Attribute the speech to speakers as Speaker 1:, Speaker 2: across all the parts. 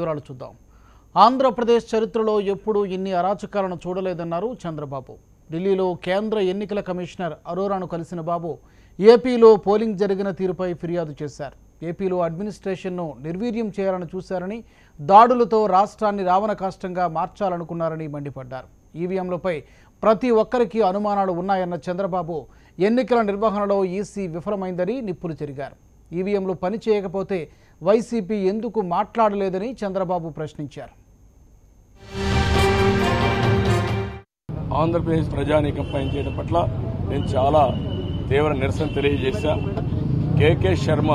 Speaker 1: వివరాలు చూద్దాం. ఆంధ్రప్రదేశ్ చరిత్రలో ఎప్పుడూ ఇన్ని అరాచకాలను చూడలేదన్నారు చంద్రబాబు. ఢిల్లీలో కేంద్ర ఎన్నికల కమిషనర్ అరోరాను కలిసిన బాబు ఏపీలో పోలింగ్ జరిగిన తీరుపై ఫిర్యాదు చేశారు. ఏపీలో అడ్మినిస్ట్రేషన్ను నిర్వీర్యం చేయాలని చూశారని, దాడులతో రాష్ట్రాన్ని రావణకాష్టంగా మార్చాలనుకున్నారని మండిపడ్డారు. ఈవీఎంలపై ప్రతి ఒక్కరికి అనుమానాలు ఉన్నాయన్న చంద్రబాబు ఎన్నికల నిర్వహణలో ఈసీ విఫలమైందని నిప్పులు చెరిగారు. ఈవీఎంలు పని చేయకపోతే వైసీపీ ఎందుకు మాట్లాడలేదని చంద్రబాబు ప్రశ్నించారు.
Speaker 2: ఆంధ్రప్రదేశ్ ప్రజానీకం పనిచేయడం పట్ల నేను చాలా తీవ్ర నిరసన తెలియజేశా. కేకే శర్మ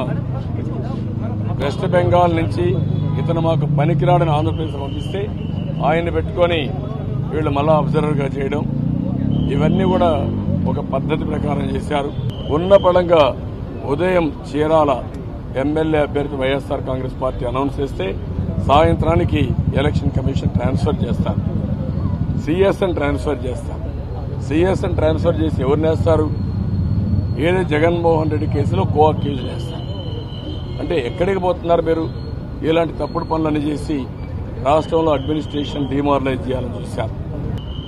Speaker 2: వెస్ట్ బెంగాల్ నుంచి ఇతను మాకు పనికిరాడని ఆంధ్రప్రదేశ్ పంపిస్తే ఆయన్ని పెట్టుకొని వీళ్ళు మళ్ళా అబ్జర్వర్గా చేయడం, ఇవన్నీ కూడా ఒక పద్ధతి ప్రకారం చేశారు. ఉన్న పడంగా ఉదయం చీరాల ఎమ్మెల్యే అభ్యర్థి వైఎస్ఆర్ కాంగ్రెస్ పార్టీ అనౌన్స్ చేస్తే సాయంత్రానికి ఎలక్షన్ కమిషన్ ట్రాన్స్ఫర్ చేస్తారు, సిఎస్ఎన్ ట్రాన్స్ఫర్ చేస్తారు. సిఎస్ఎన్ ట్రాన్స్ఫర్ చేసి ఎవరిని వేస్తారు? ఏదో జగన్మోహన్ రెడ్డి కేసులో కో అక్యూజ్ చేస్తారు. అంటే ఎక్కడికి పోతున్నారు మీరు? ఇలాంటి తప్పుడు పనులన్నీ చేసి రాష్ట్రంలో అడ్మినిస్ట్రేషన్ డిమారలైజ్ చేయాలని చూశారు.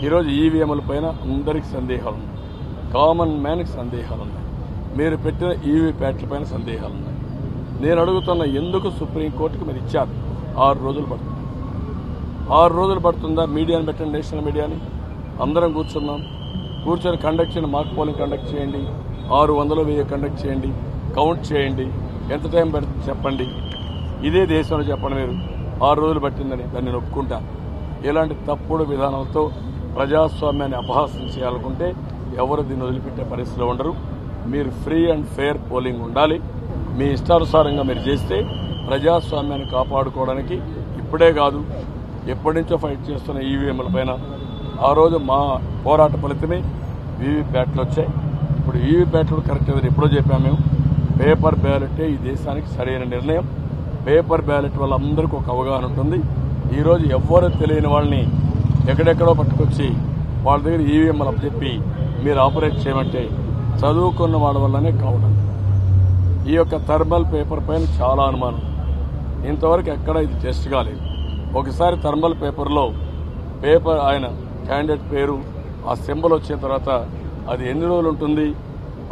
Speaker 2: ఈరోజు ఈవీఎంల పైన అందరికీ సందేహాలు ఉన్నాయి, కామన్ మ్యాన్కి సందేహాలు ఉన్నాయి, మీరు పెట్టిన ఈవీప్యాట్ల పైన సందేహాలు ఉన్నాయి. నేను అడుగుతున్న, ఎందుకు సుప్రీంకోర్టుకు మీరు ఇచ్చారు? 6 రోజులు పడుతుంది. 6 రోజులు పడుతుందా? మీడియాని పెట్టండి, నేషనల్ మీడియాని. అందరం కూర్చొని కండక్ట్ చేయండి, మాక్ పోలింగ్ కండక్ట్ చేయండి, 600 1000 కండక్ట్ చేయండి, కౌంట్ చేయండి, ఎంత టైం పడుతుంది చెప్పండి. ఇదే దేశంలో చెప్పండి మీరు 6 రోజులు పట్టిందని, దాన్ని నేను ఒప్పుకుంటాను. ఇలాంటి తప్పుడు విధానంతో ప్రజాస్వామ్యాన్ని అపహాస్యం చేయాలనుకుంటే ఎవరు దీన్ని వదిలిపెట్టే పరిస్థితిలో ఉండరు. మీరు ఫ్రీ అండ్ ఫెయిర్ పోలింగ్ ఉండాలి. మీ ఇష్టానుసారంగా మీరు చేస్తే ప్రజాస్వామ్యాన్ని కాపాడుకోవడానికి ఇప్పుడే కాదు, ఎప్పటి నుంచో ఫైట్ చేస్తున్న ఈవీఎంల పైన ఆ రోజు మా పోరాట ఫలితమే వీవీప్యాట్లు వచ్చాయి. ఇప్పుడు వీవీప్యాట్లు కరెక్ట్ అని ఎప్పుడో చెప్పాము మేము. పేపర్ బ్యాలెటే ఈ దేశానికి సరైన నిర్ణయం. పేపర్ బ్యాలెట్ వల్ల అందరికీ ఒక అవగాహన ఉంటుంది. ఈరోజు ఎవ్వరూ తెలియని వాళ్ళని ఎక్కడెక్కడో పట్టుకొచ్చి వాళ్ళ దగ్గర ఈవీఎంలు అప్పచెప్పి మీరు ఆపరేట్ చేయమంటే చదువుకున్న వాళ్ళ వల్లనే కావడం. ఈ యొక్క థర్మల్ పేపర్ పైన చాలా అనుమానం. ఇంతవరకు ఎక్కడ ఇది టెస్ట్ కాలేదు. ఒకసారి థర్మల్ పేపర్లో ఆయన క్యాండిడేట్ పేరు, ఆ సింబల్ వచ్చిన తర్వాత అది ఎన్ని రోజులు ఉంటుంది,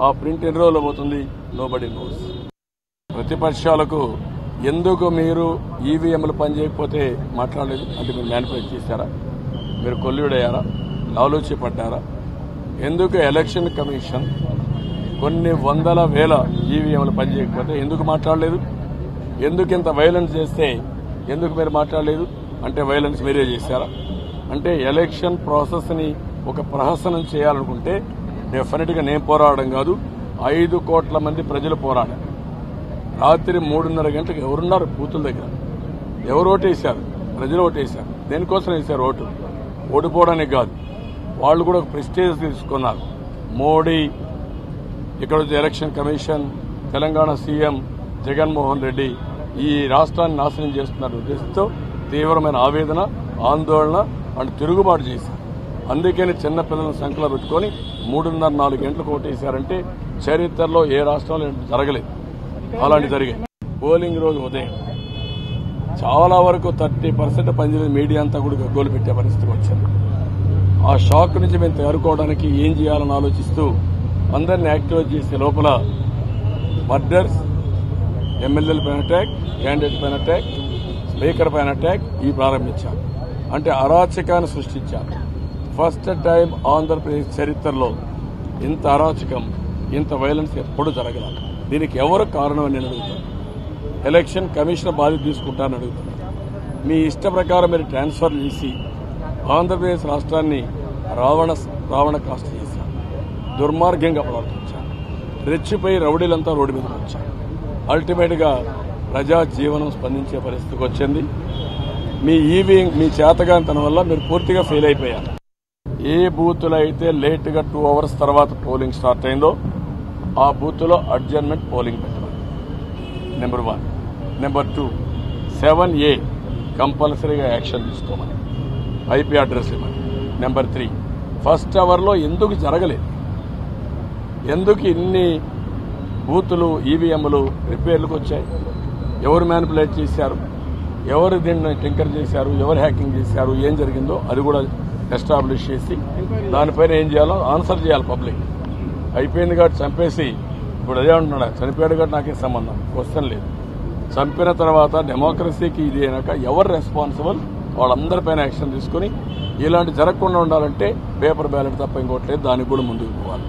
Speaker 2: ఆ ప్రింట్ ఎన్ని రోజులు పోతుంది, నోబడీ నోస్. ప్రతిపక్షాలకు ఎందుకు మీరు ఈవీఎంలు పనిచేయకపోతే మాట్లాడలేదు అంటే మీరు మ్యానిపులేట్ చేశారా? మీరు కొల్లుడయ్యారా? ఆలోచించబడ్డారా? ఎందుకు ఎలక్షన్ కమిషన్ కొన్ని వందల వేల ఈవీఎంలు పనిచేయకపోతే ఎందుకు మాట్లాడలేదు? ఎందుకు ఇంత వైలెన్స్ చేస్తే ఎందుకు మీరు మాట్లాడలేదు? అంటే వైలెన్స్ మీరే చేశారా? అంటే ఎలక్షన్ ప్రాసెస్ని ఒక ప్రహసనం చేయాలనుకుంటే డెఫినెట్గా నేను పోరాడడం కాదు, 5 కోట్ల మంది ప్రజలు పోరాడారు. రాత్రి 3:30 గంటలకు ఎవరున్నారు బూతుల దగ్గర? ఎవరు ఓటేశారు? ప్రజలు ఓటేశారు. దేనికోసం వేశారు ఓటు? ఓడిపోవడానికి కాదు. వాళ్ళు కూడా ఒక ప్రెస్టేజ్ తీసుకున్నారు. మోడీ, ఇక్కడ వచ్చే election commission, Telangana CM Jaganmohan Reddy ఈ రాష్ట్రాన్ని నాశనం చేస్తున్నారు ఉద్దేశంతో తీవ్రమైన ఆవేదన, ఆందోళన అండ్ తిరుగుబాటు చేశారు. అందుకని చిన్నపిల్లలను సంఖ్యలో పెట్టుకుని 3:30-4 గంటలకు ఓటేశారంటే చరిత్రలో ఏ రాష్ట్రంలో జరగలేదు. అలాంటి జరిగాయి. పోలింగ్ రోజు ఉదయం చాలా వరకు 30% పనిచేయలేదు. మీడియా అంతా కూడా గగ్గోలు పెట్టే పరిస్థితికి వచ్చింది. ఆ షాక్ నుంచి మేము తేరుకోవడానికి ఏం చేయాలని ఆలోచిస్తూ అందరినీ యాక్టివేట్ చేసే లోపల మర్డర్స్, ఎమ్మెల్యేల పైన అటాక్, క్యాండిడేట్ పైన అటాక్, స్పీకర్ పైన అటాక్ ఈ ప్రారంభించారు. అంటే అరాచకాన్ని సృష్టించారు. ఫస్ట్ టైం ఆంధ్రప్రదేశ్ చరిత్రలో ఇంత అరాచకం, ఇంత వైలెన్స్ ఎప్పుడు జరగలేదు. దీనికి ఎవరు కారణం అని నేను అడుగుతాను. ఎలక్షన్ కమిషన్ బాధ్యత తీసుకుంటానని అడుగుతున్నాను. మీ ఇష్ట ప్రకారం మీరు ట్రాన్స్ఫర్ చేసి ఆంధ్రప్రదేశ్ రాష్ట్రాన్ని రావణ కాష్ట చేశారు. దుర్మార్గంగా ప్రవర్తించారు. రెచ్చిపోయి రౌడీలంతా రోడ్డు మీదకి వచ్చారు. అల్టిమేట్గా ప్రజా జీవనం స్పందించే పరిస్థితికి వచ్చింది. మీ చేతగానితనం వల్ల మీరు పూర్తిగా ఫెయిల్ అయిపోయారు. ఏ బూత్లో అయితే లేటుగా 2 hours తర్వాత పోలింగ్ స్టార్ట్ అయిందో ఆ బూత్లో అడ్జర్న్మెంట్ పోలింగ్ పెట్టాలి. నెంబర్ 1. నెంబర్ 2, 7A కంపల్సరీగా యాక్షన్ తీసుకోమని, ఐపీ అడ్రస్ ఇవ్వమని. నెంబర్ 3, ఫస్ట్ అవర్లో ఎందుకు జరగలేదు? ఎందుకు ఇన్ని బూతులు ఈవీఎంలు రిపేర్లకు వచ్చాయి? ఎవరు మ్యానిపులేట్ చేశారు? ఎవరు దీన్ని టింకర్ చేశారు, ఎవరు హ్యాకింగ్ చేశారు, ఏం జరిగిందో అది కూడా ఎస్టాబ్లిష్ చేసి దానిపైన ఏం చేయాలో ఆన్సర్ చేయాలి పబ్లిక్. అయిపోయింది కాబట్టి చంపేసి ఇప్పుడు అదే అంటున్నాడు, చనిపోయాడు కాబట్టి నాకేం సంబంధం, క్వశ్చన్ లేదు. చంపిన తర్వాత డెమోక్రసీకి ఇది అయినాక ఎవరు రెస్పాన్సిబుల్ వాళ్ళందరిపైన యాక్షన్ తీసుకుని ఇలాంటి జరగకుండా ఉండాలంటే పేపర్ బ్యాలెట్ తప్ప ఇంకోట్లేదు, దానికి కూడా ముందుకు పోవాలి.